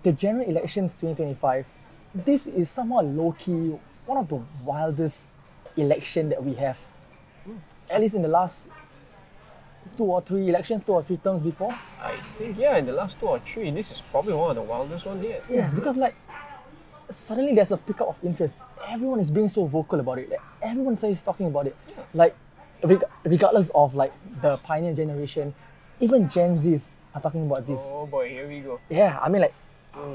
the general elections 2025, this is somewhat low-key, one of the wildest election that we have. At least in the last 2 or 3 terms before. I think, in the last 2 or 3, this is probably one of the wildest ones yet. Yes, because like, suddenly there's a pickup of interest. Everyone is being so vocal about it. Like, everyone is talking about it. Like, regardless of like the pioneer generation, even Gen Zs are talking about this. Oh boy, here we go. Yeah, I mean like,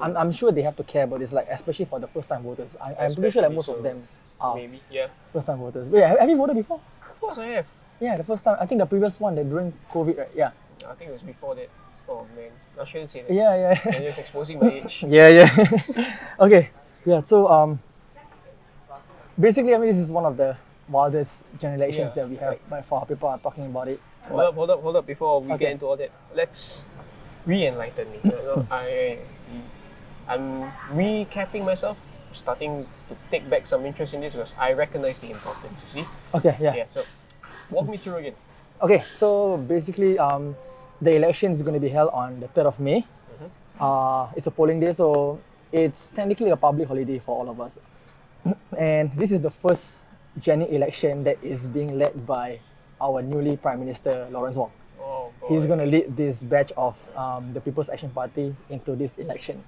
I'm sure they have to care about this, like especially for the first-time voters. I'm pretty sure that most of them are Maybe, yeah. first-time voters. Wait, have you voted before? Of course I have. Yeah, the first time. I think the previous one, during COVID, right? Yeah. I think it was before that. Oh man, I shouldn't say that. Yeah. I'm just exposing my age. Yeah. Okay. Yeah. So basically, I mean, this is one of the wildest general elections that we have. By far, people are talking about it. Hold up. Before we get into all that, let's re-enlighten me. I'm recapping myself, starting to take back some interest in this because I recognize the importance. You see? Okay. Yeah. Yeah. So, walk me through again. Okay. So basically, the election is going to be held on the 3rd of May. It's a polling day, so it's technically a public holiday for all of us. And this is the first general election that is being led by our newly Prime Minister, Lawrence Wong. Oh boy. He's going to lead this batch of the People's Action Party into this election.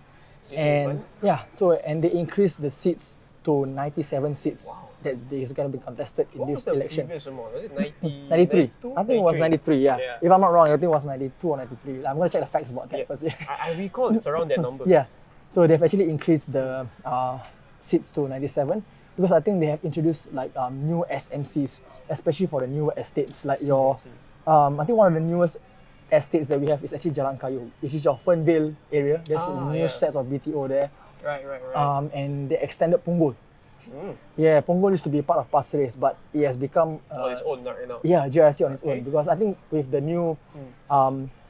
And they increased the seats to 97 seats. Wow. That is going to be contested in What this was the election. previous amount? Was it 90? 93. I think it was 93, yeah. Yeah. If I'm not wrong, I think it was 92 or 93. I'm going to check the facts about that first. I recall it's around that number. Yeah. So they've actually increased the seats to 97 because I think they have introduced like new SMCs, especially for the newer estates. Like I think one of the newest estates that we have is actually Jalan Kayu, which is your Fernvale area. There's new sets of BTO there. Right. And they extended Punggol. Yeah, Punggol used to be part of Pasir Ris, but it has become on its own right now. Yeah, GRC on its own, because I think with the new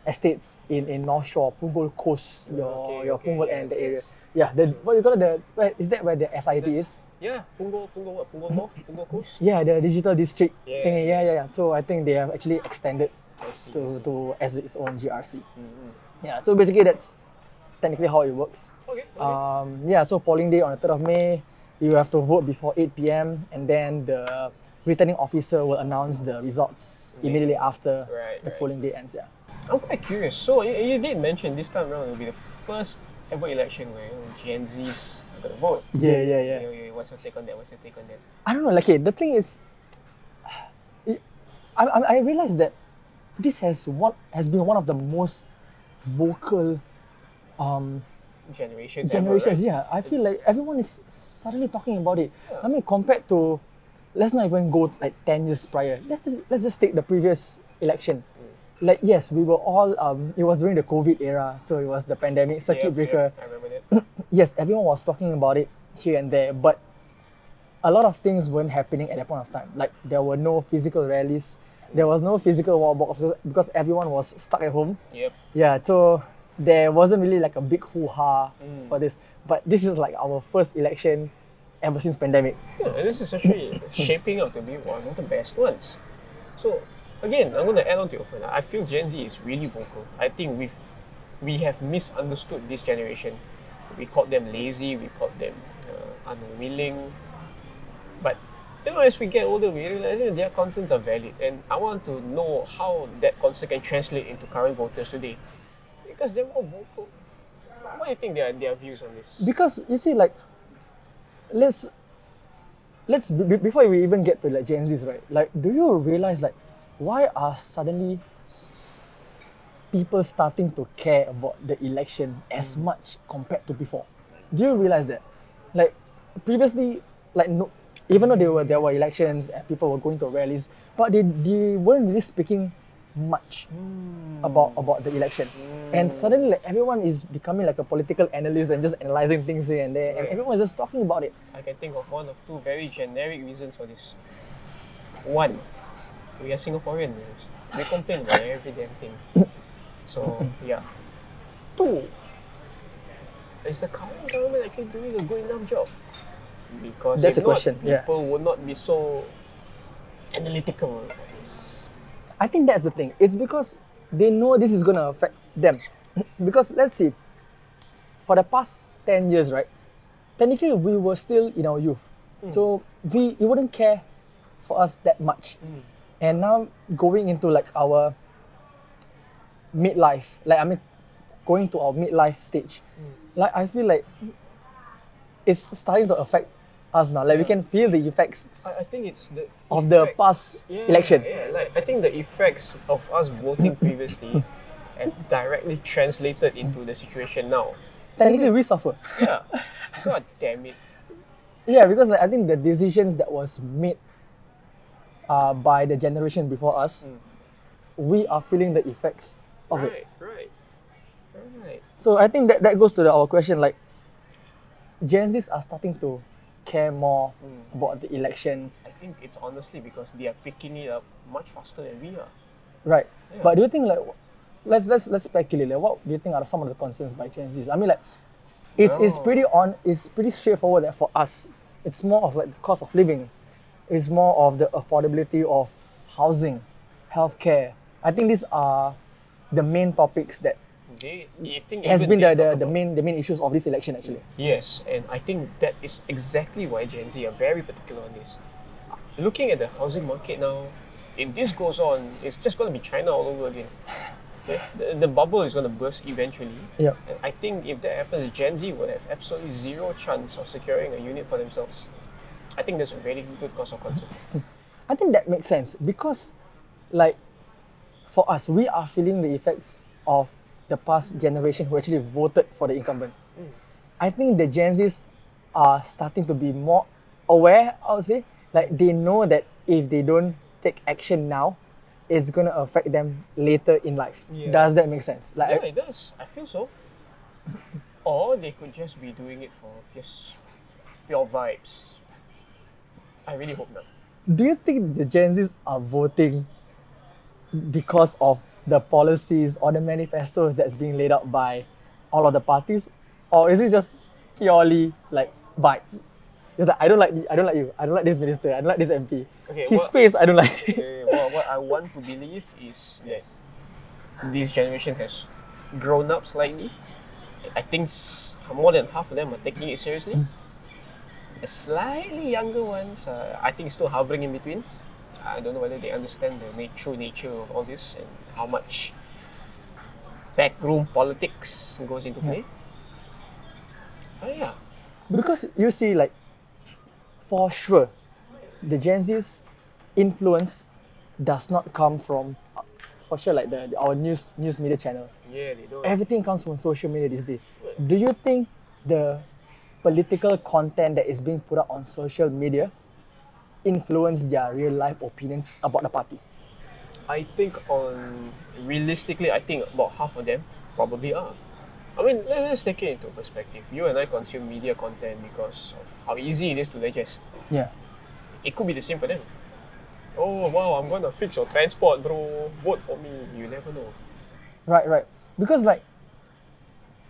estates in North Shore, Punggol Coast, your Punggol and the area. Yeah, what you call it? Is that where the SIT is? Yeah, Punggol North, Punggol Coast. Yeah, the digital district thing. Yeah. Yeah. So I think they have actually extended to as its own GRC. Yeah, so basically that's technically how it works. Okay. So polling day on the 3rd of May, you have to vote before 8 p.m. and then the returning officer will announce the results immediately after the polling day ends. Yeah. I'm quite curious. So you did mention this time around it will be the first ever election where Gen Zs are going to vote. Yeah. What's your take on that? I don't know. Like, the thing is, I realized that this has been one of the most vocal generations. Right? Yeah. I feel like everyone is suddenly talking about it. Yeah. I mean, compared to, let's not even go like 10 years prior. Let's just take the previous election. Like, yes, we were all, it was during the COVID era, so it was the pandemic, circuit breaker. I remember that. Yes, everyone was talking about it here and there, but a lot of things weren't happening at that point of time. Like, there were no physical rallies, there was no physical wall boxes because everyone was stuck at home. Yep. Yeah, so there wasn't really like a big hoo-ha for this. But this is like our first election ever since pandemic. Yeah, and this is actually shaping up to be one of the best ones. So, again, I'm going to add on to your point. I feel Gen Z is really vocal. I think we have misunderstood this generation. We called them lazy, we called them unwilling. But as we get older, we realize their concerns are valid. And I want to know how that concern can translate into current voters today. Because they're more vocal. What do you think their views on this? Because, you see, like, let's before we even get to like Gen Zs, right? Like, do you realize, like, why are suddenly people starting to care about the election as much compared to before? Do you realize that? Like, previously, like, no, even though there were elections and people were going to rallies, but they weren't really speaking much about the election. And suddenly, like, everyone is becoming like a political analyst and just analyzing things here and there, and everyone is just talking about it. I can think of one of two very generic reasons for this. One, we are Singaporeans. We complain about every damn thing. So, yeah. Two, is the current government actually doing a good enough job? Because that's if a question. Not, people would not be so analytical about this. I think that's the thing. It's because they know this is going to affect them. Because let's see, for the past 10 years, right? Technically, we were still in our youth. So it wouldn't care for us that much. And now going into like our midlife, going to our midlife stage, like I feel like it's starting to affect us now. Like we can feel the effects I think it's the of the effect- past election. Yeah, like I think the effects of us voting previously have directly translated into the situation now. Technically, we suffer. Yeah. God damn it. Yeah, because like, I think the decisions that was made by the generation before us, we are feeling the effects of it. Right. So I think that goes to our question, like Gen Zs are starting to care more about the election, I think it's honestly because they are picking it up much faster than we are. right? Yeah. But do you think like let's speculate, like what do you think are some of the concerns by Gen Zs? I mean, like it's pretty straightforward that for us it's more of like the cost of living, it's more of the affordability of housing, healthcare. I think these are the main topics that I think has even been they the talk about- main issues of this election actually. Yes, and I think that is exactly why Gen Z are very particular on this. Looking at the housing market now, if this goes on, it's just going to be China all over again. Okay? The bubble is going to burst eventually. Yeah. And I think if that happens, Gen Z will have absolutely zero chance of securing a unit for themselves. I think that's a very good cause of concern. I think that makes sense because, like, for us, we are feeling the effects of the past generation who actually voted for the incumbent. I think the Gen Zs are starting to be more aware, I would say. Like, they know that if they don't take action now, it's going to affect them later in life. Yeah. Does that make sense? Like, Yeah, it does. I feel so. Or they could just be doing it for just pure vibes. I really hope not. do you think the Gen Zs are voting because of the policies or the manifestos that's being laid out by all of the parties, or is it just purely like vibes? It's like I don't like you, I don't like this minister, I don't like this MP. Okay, His what- face, I don't like. What I want to believe is that this generation has grown up slightly. I think more than half of them are taking it seriously. The slightly younger ones, I think, still hovering in between. I don't know whether they understand the true nature of all this and how much backroom politics goes into play. Yeah. Because you see, like, for sure, the Gen Z's influence does not come from, for sure, like our news media channel. Yeah, they don't. Everything comes from social media these days. Do you think the political content that is being put out on social media influence their real life opinions about the party? I think realistically, I think about half of them probably are. I mean, let's take it into perspective. You and I consume media content because of how easy it is to digest. Yeah. It could be the same for them. Oh wow, I'm gonna fix your transport, bro. Vote for me. You never know. Right. Because like,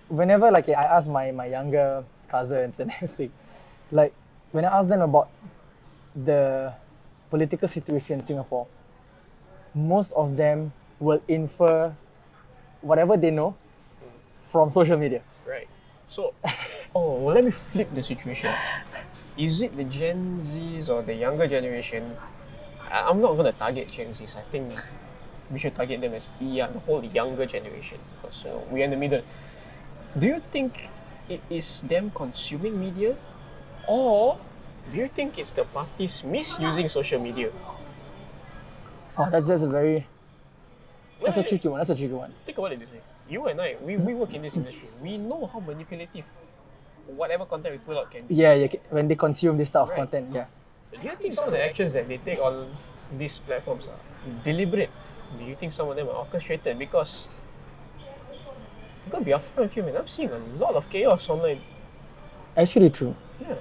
whenever like I ask my younger cousins and everything, like when I ask them about the political situation in Singapore, most of them will infer whatever they know from social media. Right. So, well, let me flip the situation. Is it the Gen Zs or the younger generation? I'm not gonna target Gen Zs. I think we should target them as the whole younger generation because we're in the middle. Do you think it is them consuming media, or do you think it's the parties misusing social media? Oh, that's a tricky one. Think about it this way. You and I, we work in this industry. We know how manipulative whatever content we put out can be. Yeah, when they consume this type of Right. content, yeah. Do you think some of the actions that they take on these platforms are deliberate? Do you think some of them are orchestrated? Because I'm gonna be upfront with you, man. I'm seeing a lot of chaos online. Actually true. Yeah.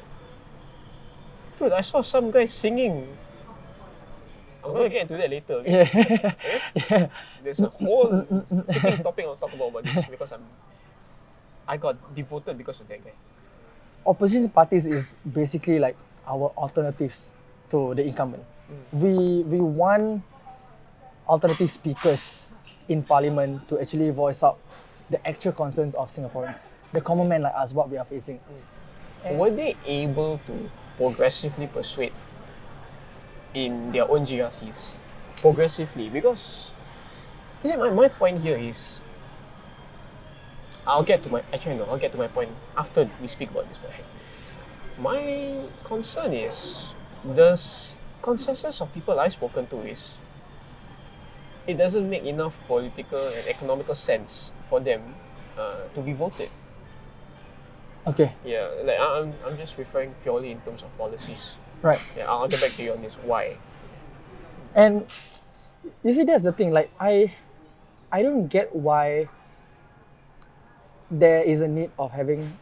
Dude, I saw some guy singing. I'm gonna get into that later. Okay? Okay? There's a whole freaking topic I'll talk about this because I got devoted because of that guy. Opposition parties is basically like our alternatives to the incumbent. We want alternative speakers in parliament to actually voice out the actual concerns of Singaporeans. the common man like us, what we are facing. Were they able to progressively persuade in their own GRCs? Progressively, because you see, my point here is, I'll get to my point after we speak about this question. My concern is the consensus of people I've spoken to is it doesn't make enough political and economical sense for them to be voted. Okay, Yeah, like I'm just referring purely in terms of policies. right. Yeah, I'll get back to you on this. Why? And you see, that's the thing. Like I don't get why there is a need of having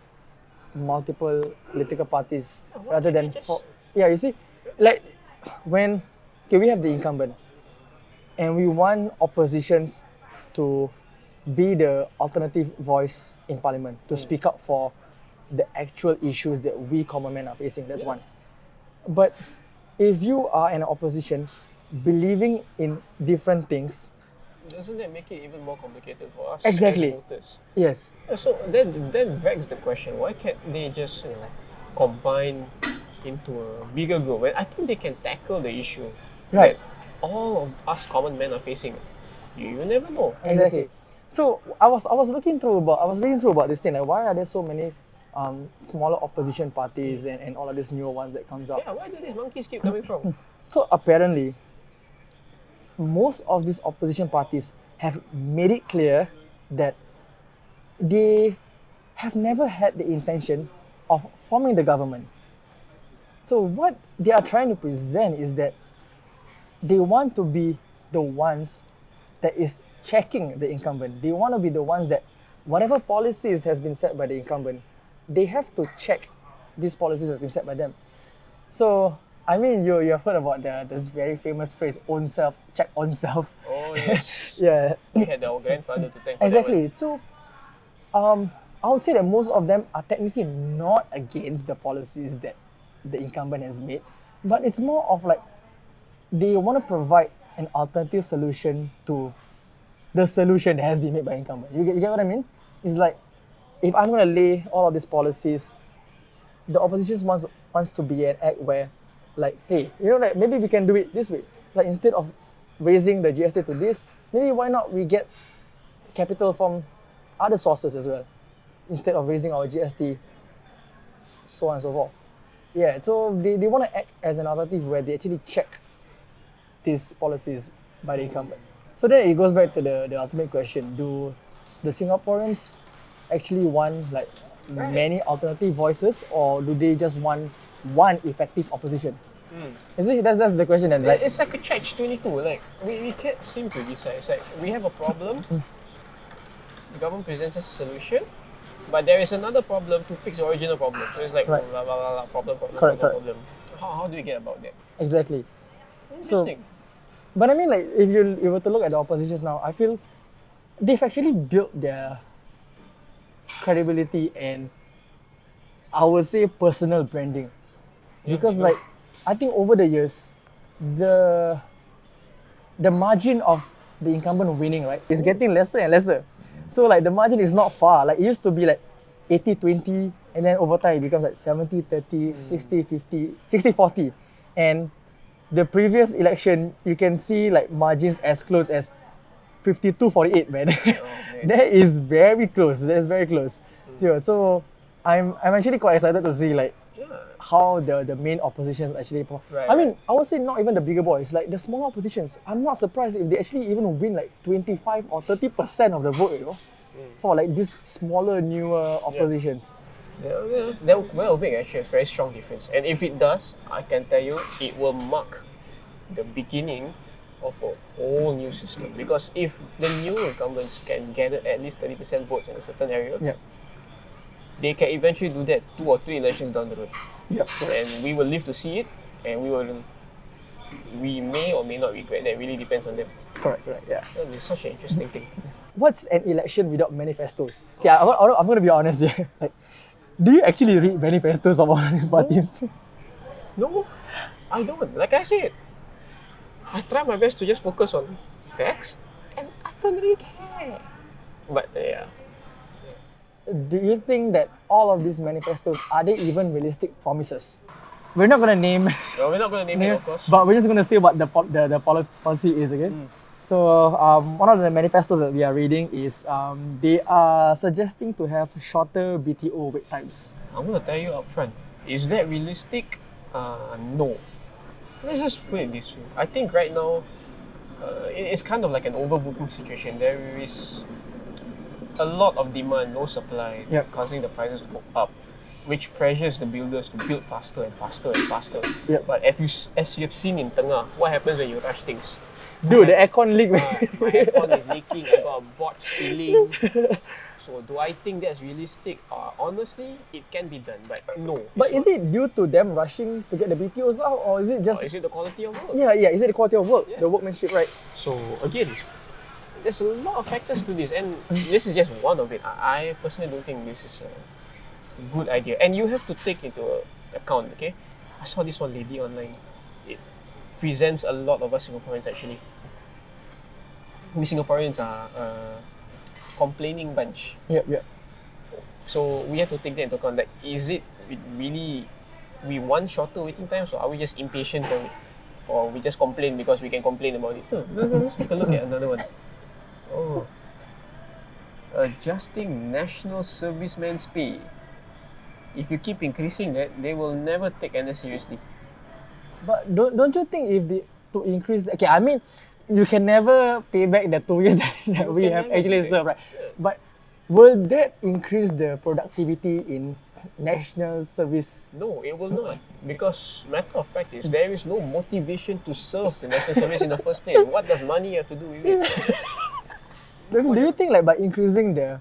multiple political parties why rather can't than you just- four. Yeah, you see, like when we have the incumbent and we want oppositions to be the alternative voice in parliament to speak up for the actual issues that we common men are facing. That's one. But if you are an opposition believing in different things, Doesn't that make it even more complicated for us Exactly. as voters? yes, Yeah, so then begs the question: why can't they just combine into a bigger group? Well, I think they can tackle the issue Right. that all of us common men are facing. You never know. exactly. So I was reading through about this thing, like why are there so many smaller opposition parties and all of these newer ones that comes out. Yeah, where do these monkeys keep coming from? So apparently, most of these opposition parties have made it clear that they have never had the intention of forming the government. So what they are trying to present is that they want to be the ones that is checking the incumbent. They want to be the ones that whatever policies has been set by the incumbent, they have to check these policies has been set by them. So I mean, you have heard about this very famous phrase, own self, check on self. Oh yes, Yeah, we had our grandfather to thank for that exactly. So, I would say that most of them are technically not against the policies that the incumbent has made, but it's more of like they want to provide an alternative solution to the solution that has been made by incumbent. You get what I mean? It's like if I'm going to lay all of these policies, the opposition wants to be an act where, like, hey, like maybe we can do it this way. Like instead of raising the GST to this, maybe why not we get capital from other sources as well, instead of raising our GST, so on and so forth. Yeah, so they want to act as an alternative where they actually check these policies by the incumbent. So then it goes back to the ultimate question: do the Singaporeans actually want like many alternative voices, or do they just want one effective opposition? You see, that's the question. And like, It's like a catch-22. Like we can't seem to decide. It's like we have a problem. The government presents us a solution, but there is another problem to fix the original problem. So it's like Right. blah, blah, blah, blah, problem, Correct. problem. How do we get about that? exactly. So- Interesting. But I mean, like, if you were to look at the oppositions now, I feel they've actually built their credibility and I would say personal branding, because like I think over the years, the margin of the incumbent winning, right, is getting lesser and lesser. So like the margin is not far. Like it used to be like 80-20, and then over time it becomes like 70-30, 60-50, 60-40, and the previous election, you can see like margins as close as 52-48, man. man. That is very close. That's very close. Yeah, so I'm actually quite excited to see like Yeah. how the main oppositions actually. Right, I mean, I would say not even the bigger boys, like the smaller oppositions. I'm not surprised if they actually even win like 25 or 30% of the vote, for like these smaller, newer oppositions. That will make actually a very strong difference. And if it does, I can tell you, it will mark the beginning of a whole new system. Because if the new incumbents can gather at least 30% votes in a certain area, Yeah. they can eventually do that 2 or 3 elections down the road. Yep. And we will live to see it, and we may or may not regret that. It really depends on them. Correct. Yeah. That is such an interesting thing. What's an election without manifestos? Okay, I'm going to be honest here. Like, do you actually read manifestos from all these parties? No, I don't. Like I said, I try my best to just focus on facts, and I don't really care. But yeah. do you think that all of these manifestos, are they even realistic promises? We're not gonna name, No, we're not going to name it, of course. but we're just gonna say what the policy is, okay? So one of the manifestos that we are reading is they are suggesting to have shorter BTO wait times. I'm going to tell you up front. Is that realistic? No. Let's just put it this way. I think right now, it's kind of like an overbooking situation. There is a lot of demand, no supply, Yep. causing the prices to go up, which pressures the builders to build faster and faster and faster. Yep. But as you have seen in Tengah, what happens when you rush things? Dude, the aircon leak. My aircon is leaking, I got a botched ceiling. So do I think that's realistic? Honestly, it can be done, but no. But it's is it due to them rushing to get the BTOs out, or is it not. just Or is it the quality of work? yeah? Is it the quality of work, Yeah. the workmanship, right? So again, there's a lot of factors to this, and this is just one of it. I personally don't think this is a good idea, and you have to take into account. Okay, I saw this one lady online. It presents a lot of us Singaporeans actually. We Singaporeans are a complaining bunch, Yep. so we have to take that into account. Like, is it really we want shorter waiting times, or are we just impatient for it, or we just complain because we can complain about it? Let's take a look at another one. Oh, adjusting national servicemen's pay. If you keep increasing that, they will never take NS seriously. But don't you think if to increase okay, I mean, you can never pay back the 2 years that we can have never actually pay served, back. right? But will that increase the productivity in national service? No, it will not. Because matter of fact is there is no motivation to serve the national service in the first place. What does money have to do with it? Do you think like by increasing the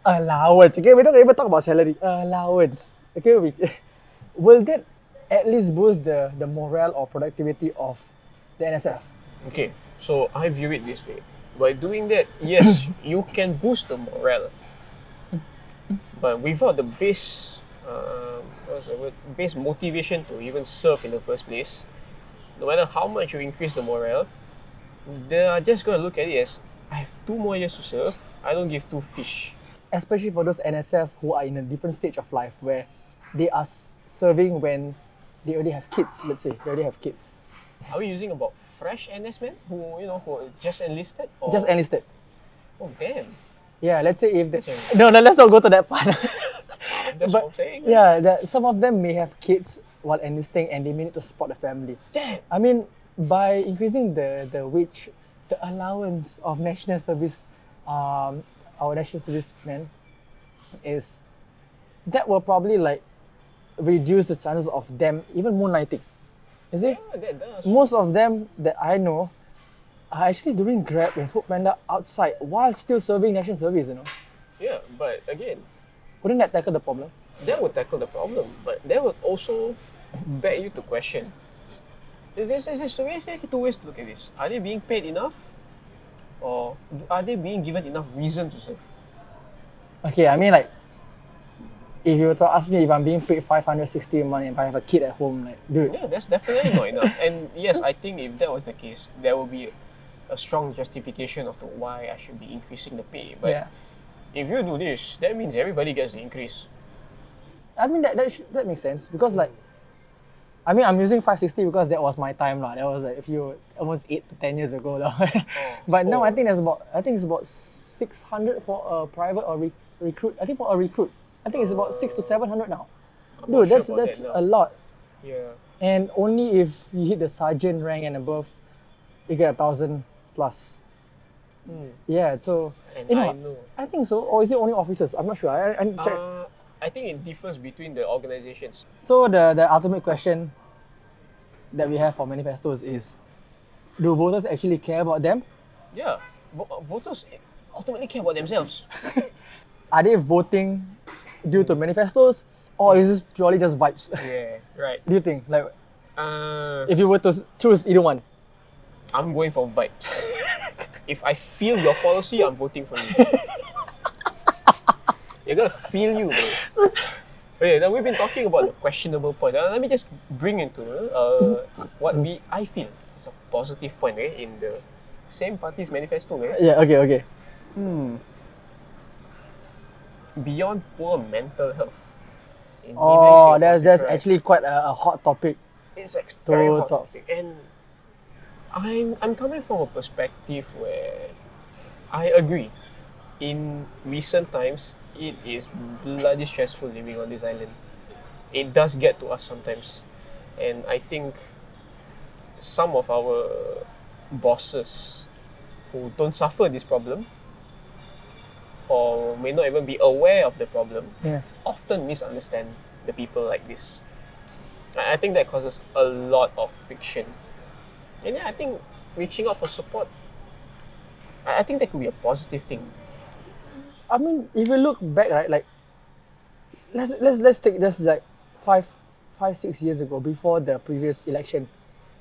allowance, okay, we don't even talk about salary, allowance, okay, will that at least boost the morale or productivity of the NSF? Okay, so I view it this way. By doing that, yes, you can boost the morale. But without the base, what's the word? Base motivation to even serve in the first place, no matter how much you increase the morale, they are just going to look at it as, I have 2 more years to serve, I don't give 2 fish. Especially for those NSF who are in a different stage of life where they are serving when they already have kids, let's say, they already have kids. Are we using about fresh NS men who are just enlisted? Or? Just enlisted. Oh, damn. Yeah, let's say if That's they, no, let's not go to that part. That's what I'm saying. Yeah, some of them may have kids while enlisting and they may need to support the family. Damn. I mean, by increasing the wage, the allowance of national service, our national servicemen is that will probably like reduce the chances of them even moonlighting. Is it? Yeah, that does. Most of them that I know are actually doing Grab and Foodpanda outside while still serving national service, you know. Yeah, but again, Wouldn't that tackle the problem? that would tackle the problem, but that would also beg you to question. There's basically 2 ways to look at this. Are they being paid enough? Or are they being given enough reason to serve? Okay, I mean like, if you were to ask me if I'm being paid 560 a month and if I have a kid at home, like, dude, Yeah, that's definitely not enough. And yes, I think if that was the case, there will be a strong justification of why I should be increasing the pay. But yeah. if you do this, that means everybody gets the increase. I mean that makes sense because like, I mean I'm using 560 because that was my time lah. That was like almost 8 to 10 years ago lah. But now I think it's about 600 for a private or recruit. I think for a recruit, I think it's about 600 to 700 now. I'm not Dude, sure about that's that now. a lot. Yeah. And only if you hit the sergeant rank and above, you get 1,000 plus. Yeah, so And you know, I know. I think so. Or is it only officers? I'm not sure. I need to check. I think it differs between the organizations. So the ultimate question that we have for manifestos is, do voters actually care about them? Yeah, voters ultimately care about themselves. Are they voting due to manifestos, or is this purely just vibes? Yeah, right. Do you think? Like, Uh, if you were to choose either one, I'm going for vibes. If I feel your policy, I'm voting for you. You're gonna feel you, bro. Okay, now we've been talking about the questionable point. Let me just bring into what I feel is a positive point in the same party's manifesto. yeah, okay. beyond poor mental health. In Oh, Indonesia, that's right, actually quite a hot topic it's a very to hot talk. topic, and I'm coming from a perspective where I agree. In recent times, it is bloody stressful living on this island. It does get to us sometimes, and I think some of our bosses who don't suffer this problem or may not even be aware of the problem Yeah. often misunderstand the people like this. I think that causes a lot of friction. And yeah, I think reaching out for support, I think that could be a positive thing. I mean, if you look back, right, like let's take just like 6 years ago, before the previous election,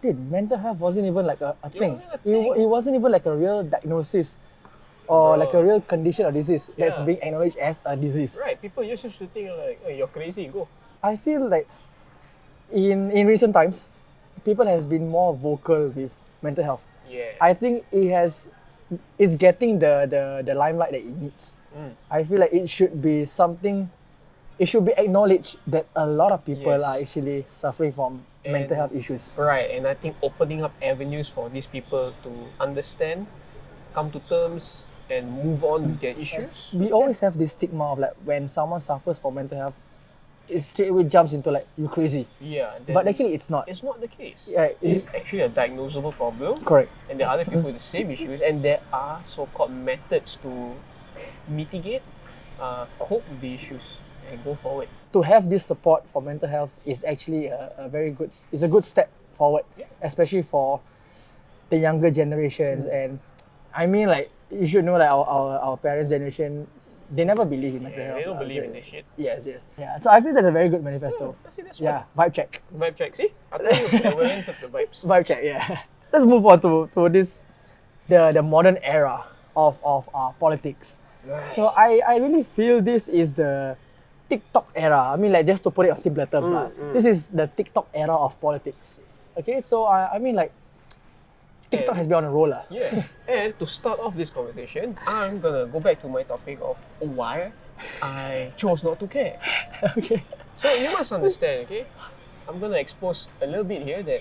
dude, mental health wasn't even like a thing. wasn't a thing. It wasn't even like a real diagnosis or like a Bro. real condition or disease that's Yeah. being acknowledged as a disease. Right, people just used to think like, hey, you're crazy, go. I feel like in recent times, people has been more vocal with mental health. Yeah. I think it's getting the limelight that it needs. I feel like it should be something. It should be acknowledged that a lot of people Yes. are actually suffering from mental And- health issues. Right, and I think opening up avenues for these people to understand, come to terms, and move on with their issues. We always have this stigma of like when someone suffers from mental health, it straight away jumps into like you crazy. Yeah, then But actually, it's not. it's not the case. Yeah, It's actually a diagnosable problem. Correct. And there are other people with the same issues, and there are so-called methods to mitigate, cope with the issues, and go forward. To have this support for mental health is actually a very good. It's a good step forward, especially for the younger generations. And I mean, like you should know, like our parents' generation, they never believe in mental Yeah, health. they don't believe in this shit. Yes, yes. Yeah. So I feel that's a very good manifesto. That's Yeah, vibe check. Vibe check. See, I told you that we're in for the vibes. Vibe check. Yeah. Let's move on to this, the modern era of politics. Right. So I really feel this is the TikTok era. I mean, like just to put it on simpler terms, this is the TikTok era of politics. Okay, so I mean, like TikTok has been on a roller. Yeah. And to start off this conversation, I'm gonna go back to my topic of why I chose not to care. Okay. So you must understand, okay? I'm gonna expose a little bit here that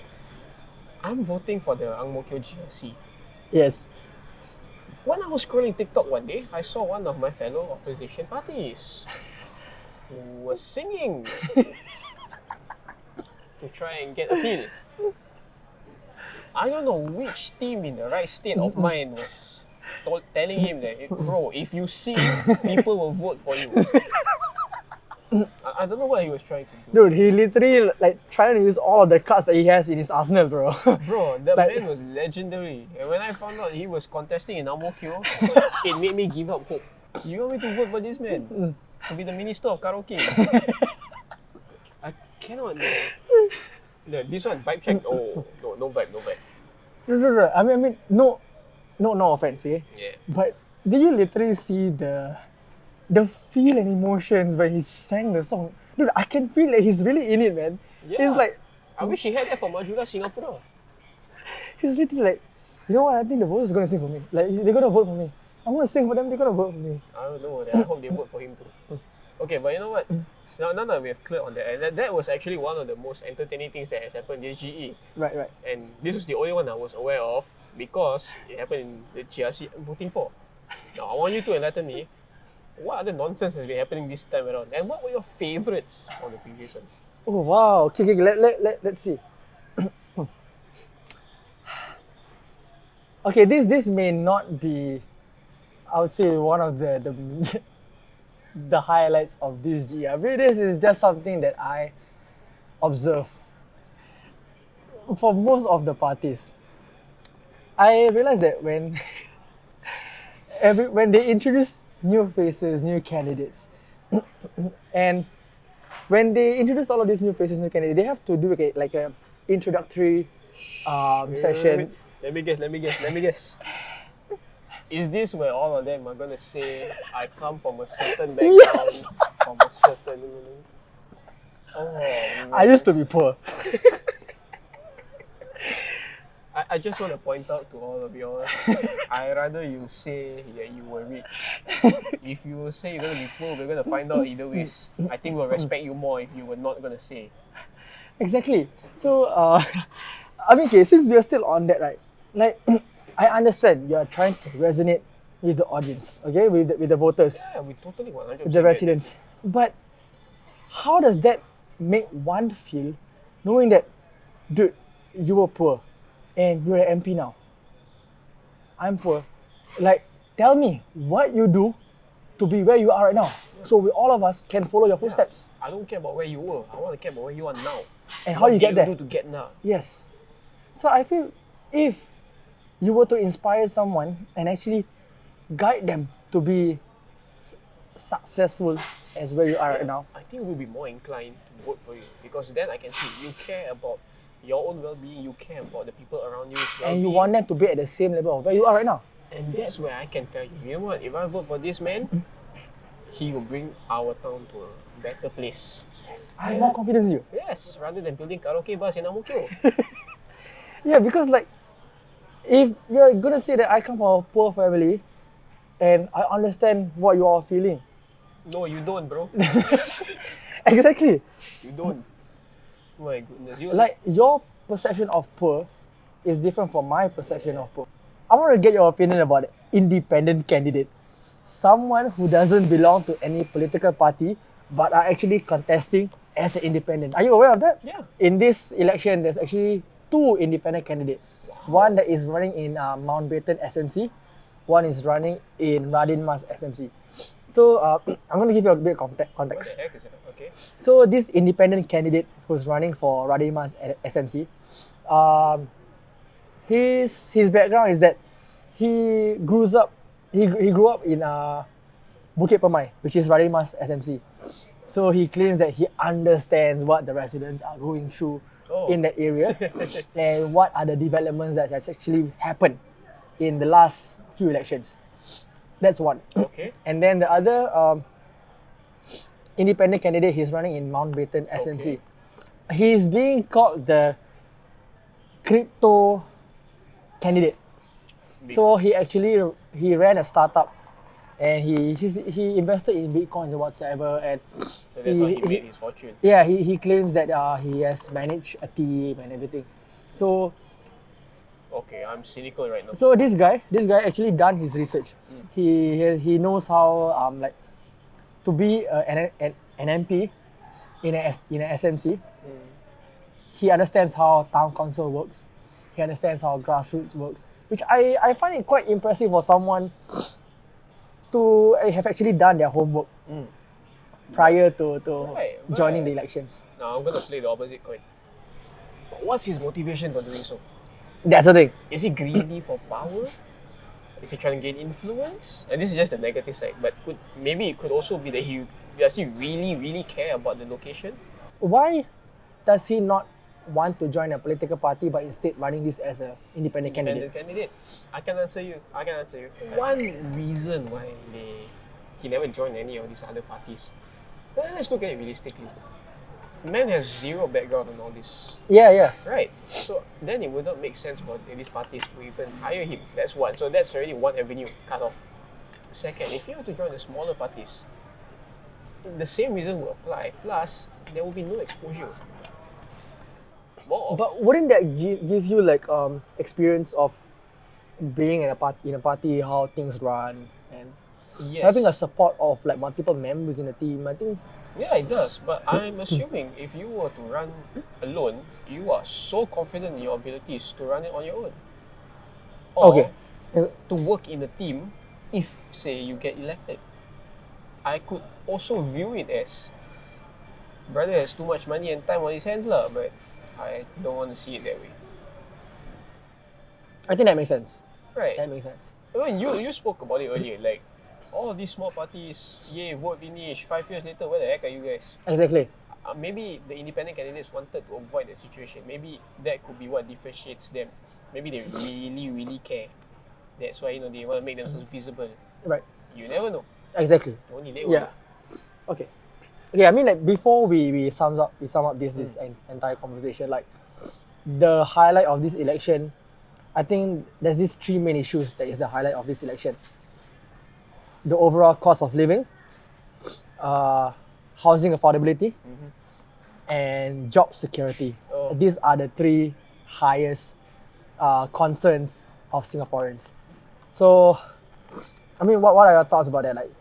I'm voting for the Ang Mo Kio GRC. Yes. When I was scrolling TikTok one day, I saw one of my fellow opposition parties who was singing to try and get appeal. I don't know which team in the right state of mind was telling him that, bro, if you sing, people will vote for you. I don't know what he was trying to do. Dude, he literally like trying to use all of the cards that he has in his arsenal, bro. Bro, the Like- man was legendary. And when I found out he was contesting in Ang Mo Kio, it made me give up hope. You want me to vote for this man? To be the Minister of Karaoke? I cannot. No, this one, vibe check. Oh, no vibe, no vibe. No. I mean, no offense, okay? Yeah. But did you literally see the feel and emotions when he sang the song? Dude, I can feel that he's really in it, man. Yeah. He's like, I wish he had that for Majula Singapura. he's literally like, you know what? I think the voters are gonna sing for me. Like they're gonna vote for me. I'm gonna sing for them. They're gonna vote for me. I don't know. I hope they vote for him too. Okay, but you know what? Now that we have cleared on that, and that was actually one of the most entertaining things that has happened in GE. Right. And this was the only one I was aware of because it happened in the GRC I'm voting for. Now, I want you to enlighten me. What other nonsense has been happening this time around? And what were your favorites on the previous ones? Oh wow. Okay. Let's see. Okay, this may not be, I would say, one of the the highlights of this year. But this is just something that I observe for most of the parties. I realized that when when they introduce new faces, new candidates, and when they introduce all of these new faces, new candidates, they have to do like a introductory session. Let me guess. Is this where all of them are gonna say, I come from a certain background, Yes. from a certain... Oh, man. I used to be poor. I I just want to point out to all of y'all, I rather you say that you were rich. If you will say you're going to be poor, we're going to find out either ways. I think we'll respect you more if you were not going to say. Exactly. So, I mean, okay, since we are still on that, right? Like, I understand you're trying to resonate with the audience, okay, with the voters, Yeah, we totally 100%. with the residents. But how does that make one feel, knowing that, dude, you were poor, and you're an MP now. I'm poor. Like, tell me what you do to be where you are right now, so we all of us can follow your footsteps. I don't care about where you were. I want to care about where you are now. And how What you did get there. do to get now? Yes. So I feel if you were to inspire someone and actually guide them to be successful as where you are right now. I think we'll be more inclined to vote for you because then I can see you care about your own well-being, you care about the people around you, And you want them to be at the same level of where you are right now. and that's where I can tell you, you know what? If I vote for this man, he will bring our town to a better place. I have more confidence in you. Yes, rather than building karaoke bars in Ang Mo Kio. Yeah, because like, if you're gonna say that I come from a poor family, and I understand what you are feeling. No, you don't, bro. Exactly. You don't. My goodness, you Like, your perception of poor is different from my perception of poor. I want to get your opinion about it. Independent candidate. Someone who doesn't belong to any political party but are actually contesting as an independent. Are you aware of that? Yeah. In this election, there's actually 2 independent candidates. One that is running in Mountbatten SMC. One is running in Radin Mas SMC. So I'm going to give you a bit of What context. the heck is that? Okay. So this independent candidate who's running for Radin Mas SMC, his background is that he grew up in Bukit Permai, which is Radin Mas SMC. So he claims that he understands what the residents are going through in that area and what are the developments that has actually happened in the last few elections. That's one. Okay. And then the other independent candidate, he's running in Mountbatten SMC. He's being called the crypto candidate. So he ran a startup and he invested in bitcoins and whatsoever, and So that's how he made his fortune. yeah, he claims that he has managed a team and everything. So Okay, I'm cynical right now. So this guy actually done his research. He knows how like to be an MP in a SMC. He understands how town council works. He understands how grassroots works, which I find it quite impressive for someone to have actually done their homework prior to joining the elections. Now I'm gonna play the opposite coin. But what's his motivation for doing so? That's the thing. Is he greedy for power? Is he trying to gain influence? And this is just the negative side, but maybe it could also be that does he really care about the location? Why does he not want to join a political party but instead running this as an independent candidate? Candidate. I can answer you. One reason why he never joined any of these other parties. But let's look at it realistically. Man has zero background on all this. Yeah. Right. So then it would not make sense for these parties to even hire him. That's one. So that's already one avenue cut off. Second, if you were to join the smaller parties, the same reason will apply. Plus, there will be no exposure. But wouldn't that give you like experience of being in a party, how things run, and having a support of like multiple members in the team? I think. Yeah, it does. But I'm assuming if you were to run alone, you are so confident in your abilities to run it on your own. Or to work in a team if, say, you get elected. I could also view it as brother has too much money and time on his hands, but I don't want to see it that way. I think that makes sense. Right. That makes sense. I mean, you spoke about it earlier, like all these small parties, vote finish, 5 years later, where the heck are you guys? Exactly. Maybe the independent candidates wanted to avoid that situation. Maybe that could be what differentiates them. Maybe they really care. That's why they want to make themselves visible. Right. You never know. Exactly. Only they will. Yeah. Okay. Okay. I mean, like before we sum up this entire conversation, like the highlight of this election I think there's these three main issues that is the highlight of this election. The overall cost of living, housing affordability, and job security. Oh. These are the three highest concerns of Singaporeans. So, I mean, what are your thoughts about that? Like,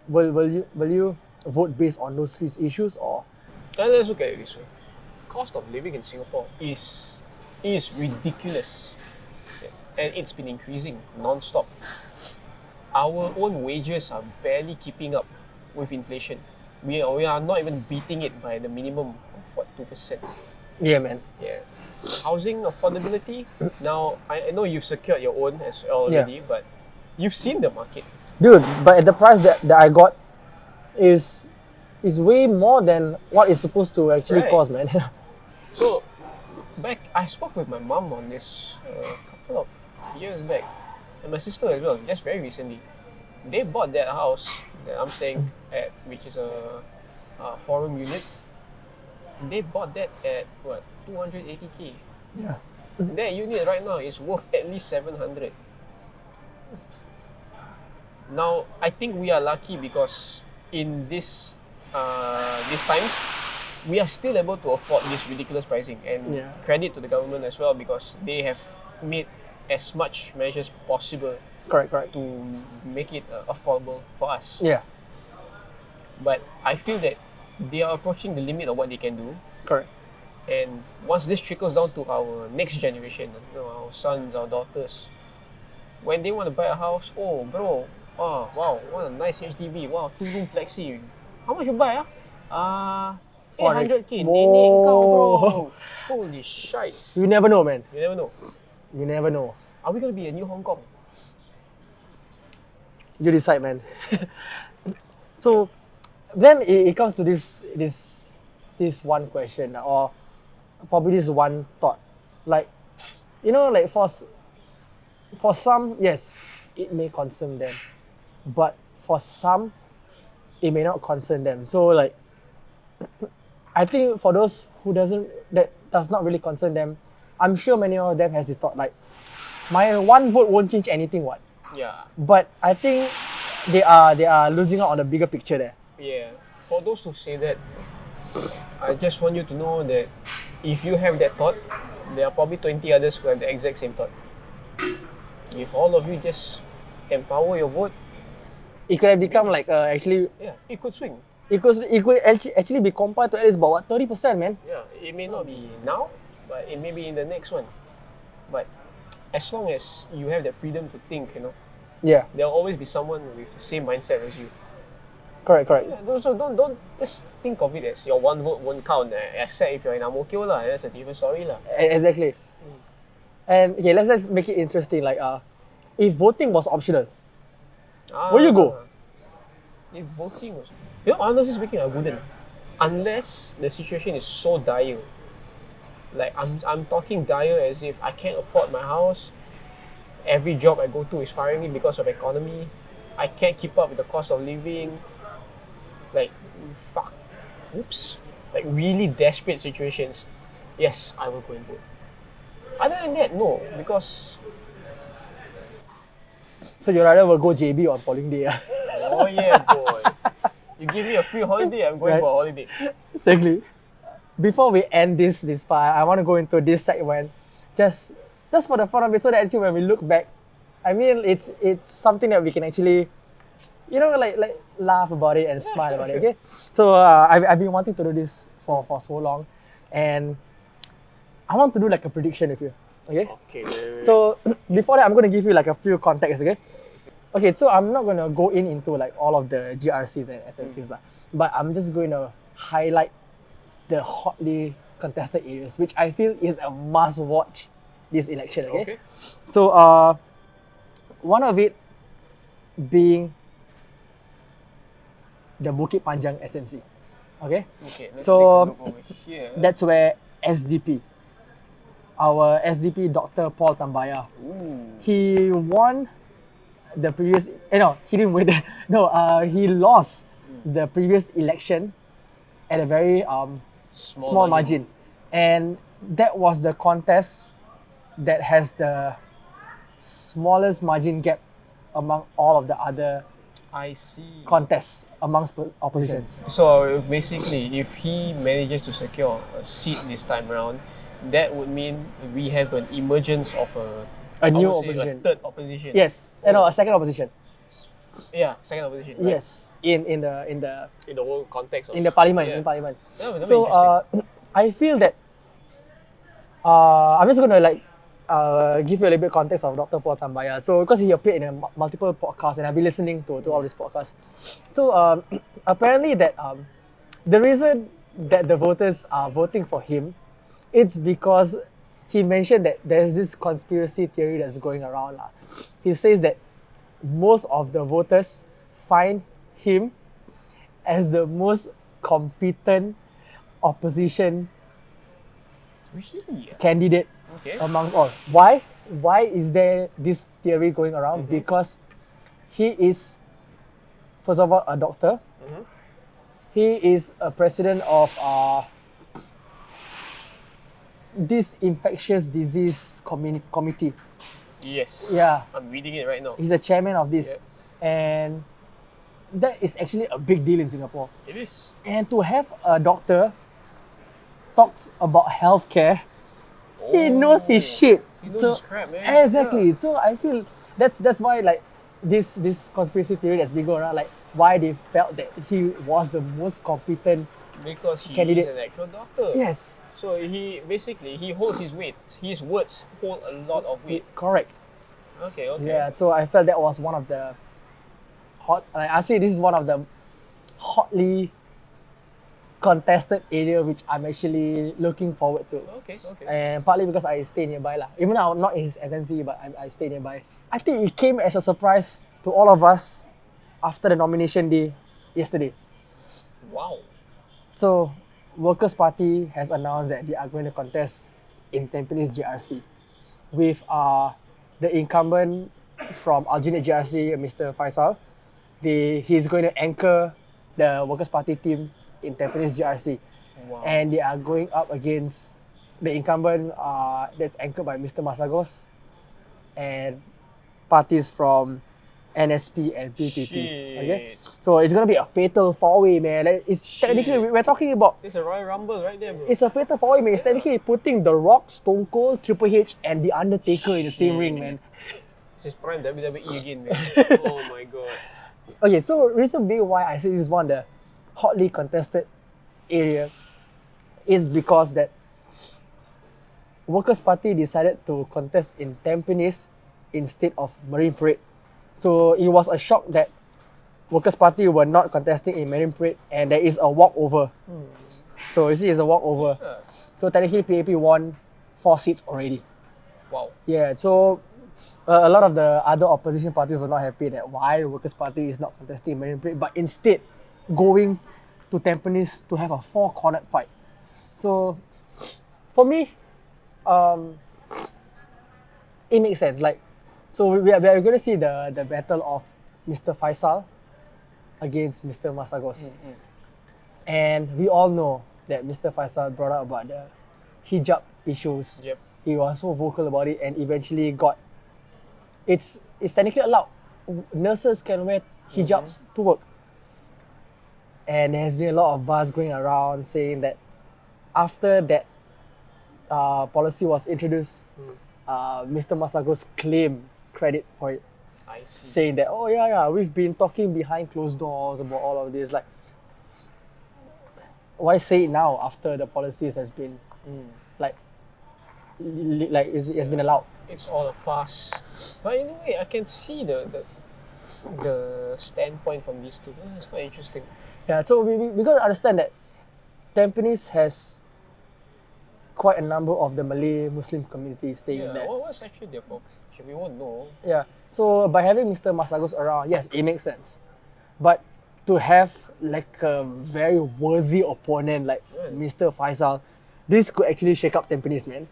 will you vote based on those three issues or? And let's look at it this way. Cost of living in Singapore is ridiculous. Yeah. And it's been increasing non-stop. Our own wages are barely keeping up with inflation. We are not even beating it by the minimum of what, 2%. Yeah, man. Yeah. Housing affordability, now I know you've secured your own as well already, but you've seen the market. Dude, but at the price that I got is way more than what it's supposed to actually Right. cost, man. So, I spoke with my mom on this a couple of years back, and my sister as well, just very recently. They bought that house that I'm staying at, which is a 4-room unit. They bought that at what, 280k. Yeah. That unit right now is worth at least 700. Now, I think we are lucky because in these times, we are still able to afford this ridiculous pricing, and Yeah. credit to the government as well because they have made as much measures possible Correct. to make it affordable for us. Yeah. But I feel that they are approaching the limit of what they can do, Correct. and once this trickles down to our next generation, our sons, our daughters, when they want to buy a house, oh bro, oh wow, what a nice HDB, wow, 2-room flexi. How much you buy? 800k, nenek kau bro. Holy shites. You never know, man. You never know. You never know. Are we gonna be a new Hong Kong? You decide, man. So then it comes to this one question, or probably this one thought. Like, you know, like for some, yes, it may concern them, but for some, it may not concern them. So like, I think for those that does not really concern them, I'm sure many of them has this thought like, my one vote won't change anything, what? Yeah. But I think they are losing out on the bigger picture there. Yeah. For those who say that, I just want you to know that if you have that thought, there are probably 20 others who have the exact same thought. If all of you just empower your vote, It could have become like actually, yeah, it could swing. it could actually be compiled to at least about what, 30%, man. Yeah, it may not be now, but it may be in the next one. But as long as you have the freedom to think, Yeah, there'll always be someone with the same mindset as you. correct. Yeah, so don't just think of it as your one vote won't count. Except if you're in Ang Mo Kio lah, that's a different story lah. Exactly. And okay, let's make it interesting. Like, if voting was optional, where you go? If voting was, honestly speaking, I wouldn't, unless the situation is so dire. Like I'm talking dire as if I can't afford my house. Every job I go to is firing me because of economy. I can't keep up with the cost of living. Like, fuck. Oops. Like really desperate situations. Yes, I will go and vote. Other than that, no, because So you rather will go JB on polling day. oh yeah, boy. You give me a free holiday, I'm going Right. for a holiday. Exactly. Before we end this part, I want to go into this segment, just for the fun of it, so that actually when we look back, I mean, it's something that we can actually, like laugh about it and smile about it. Okay. So I've been wanting to do this for so long, and I want to do like a prediction with you. Okay. Okay. Wait. So before that, I'm going to give you like a few context, okay? Okay, so I'm not going to go into like all of the GRCs and SMCs, but I'm just going to highlight the hotly contested areas, which I feel is a must watch this election, okay? Okay. So one of it being the Bukit Panjang SMC, okay? Okay, let's So, take a look over here. That's where our SDP Dr. Paul Tambaya, Ooh. he won the previous, he didn't win. He lost the previous election at a very small margin. And that was the contest that has the smallest margin gap among all of the other I see. contests amongst oppositions. So basically, if he manages to secure a seat this time around, that would mean we have an emergence of A new I would say opposition. a third opposition. Yes, no, a second opposition. Yeah, second opposition. Right? Yes, in the In the whole context of parliament, yeah. in parliament. That would be So interesting. I feel that I'm just gonna give you a little bit of context of Dr. Paul Tambaya. So because he appeared in multiple podcasts and I've been listening to all these podcasts. So apparently that the reason that the voters are voting for him, it's because he mentioned that there's this conspiracy theory that's going around. He says that most of the voters find him as the most competent opposition Really? candidate Okay. amongst all. Why? Why is there this theory going around? Because he is, first of all, a doctor. He is a president of this infectious disease committee. Yes. Yeah. I'm reading it right now. He's the chairman of this. And that is actually a big deal in Singapore. It is. And to have a doctor talks about healthcare, he knows his shit. He knows his crap, man. Exactly. So I feel that's why like this conspiracy theory that's been going around, like why they felt that he was the most competent. Because he Candidate. is an actual doctor. Yes, So he holds his weight. His words hold a lot of weight. correct. Okay. Yeah. So I felt that was one of the I say this is one of the hotly contested area which I'm actually looking forward to. Okay. And partly because I stay nearby lah. Even though I'm not in his SMC, but I stay nearby. I think it came as a surprise to all of us after the nomination day yesterday. Wow. So, Workers' Party has announced that they are going to contest in Tampines GRC with the incumbent from alternate GRC, Mr. Faisal. He's going to anchor the Workers' Party team in Tampines GRC. Wow. And they are going up against the incumbent that's anchored by Mr. Masagos and parties from NSP and PPP. Okay, so it's gonna be a fatal four-way, man. It's technically we're talking about. It's a Royal Rumble right there, bro. It's a fatal four-way, man. It's technically putting The Rock, Stone Cold, Triple H, and The Undertaker in the same ring, man. This is prime WWE again, man. Oh my god. Okay, so reason being why I say this is one of the hotly contested area is because that Workers' Party decided to contest in Tampines instead of Marine Parade. So it was a shock that Workers' Party were not contesting in Marine Parade and there is a walkover. So you see, it's a walkover. Yeah. So technically PAP won 4 seats already. Wow. Yeah, so a lot of the other opposition parties were not happy that why the Workers' Party is not contesting in Marine Parade, but instead going to Tampines to have a 4-cornered fight. So for me, it makes sense. Like, so we are going to see the battle of Mr. Faisal against Mr. Masagos. And we all know that Mr. Faisal brought up about the hijab issues. Yep. He was so vocal about it and eventually got it's technically allowed. Nurses can wear hijabs to work. And there has been a lot of buzz going around saying that after that policy was introduced, Mr. Masagos claimed credit for it, I see. saying that, oh yeah, we've been talking behind closed doors about all of this. Like, why say it now after the policies has been like it has been allowed? It's all a farce. But in a way, I can see the standpoint from these two. It's quite interesting. Yeah, so we got to understand that Tampines has quite a number of the Malay Muslim community staying there. What's actually their population? We won't know. Yeah, so by having Mr. Masagos around, yes, it makes sense. But to have like a very worthy opponent like Mr. Faisal, this could actually shake up Tampines, man.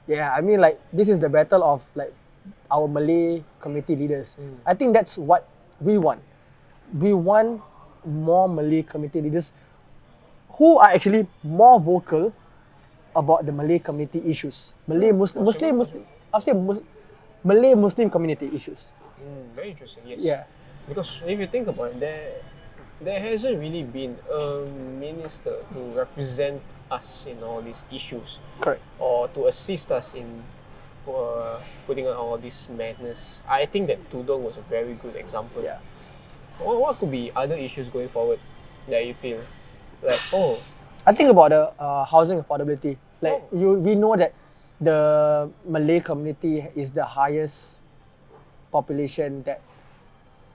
Yeah, I mean, like, this is the battle of like our Malay community leaders. I think that's what we want. We want more Malay community leaders who are actually more vocal about the Malay community issues. Muslim. I'll say Malay Muslim community issues. Very interesting. Yes. Yeah. Because if you think about it, there hasn't really been a minister to represent us in all these issues Correct. or to assist us in putting on all this madness. I think that Tudong was a very good example. Yeah. What could be other issues going forward that you feel like, I think about the housing affordability. Like we know that the Malay community is the highest population that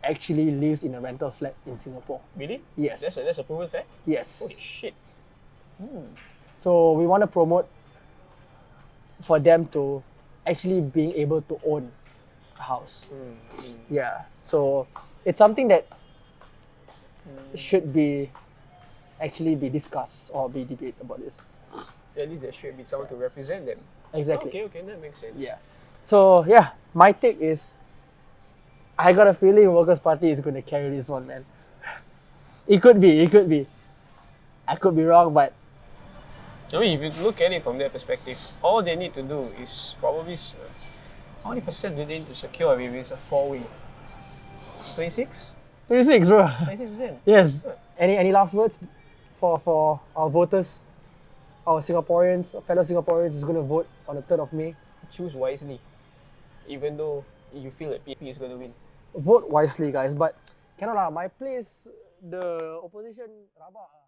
actually lives in a rental flat in Singapore. really? Yes. That's a proven fact? Yes. Holy shit. So we want to promote for them to actually being able to own a house. Yeah. So it's something that should be actually be discussed or be debated about this. At least there should be someone to represent them. Exactly. Okay, that makes sense. Yeah. So yeah, my take is I got a feeling Workers' Party is going to carry this one, man. It could be. I could be wrong, but I mean, if you look at it from their perspective, all they need to do is probably how many percent do they need to secure if it's a four-way? 26? 26, bro. 26%. Yes. Any last words for our voters, our Singaporeans, fellow Singaporeans who's going to vote on the 3rd of May? Choose wisely, even though you feel that PP is going to win. Vote wisely, guys. But cannot lah. My place, the opposition rabak.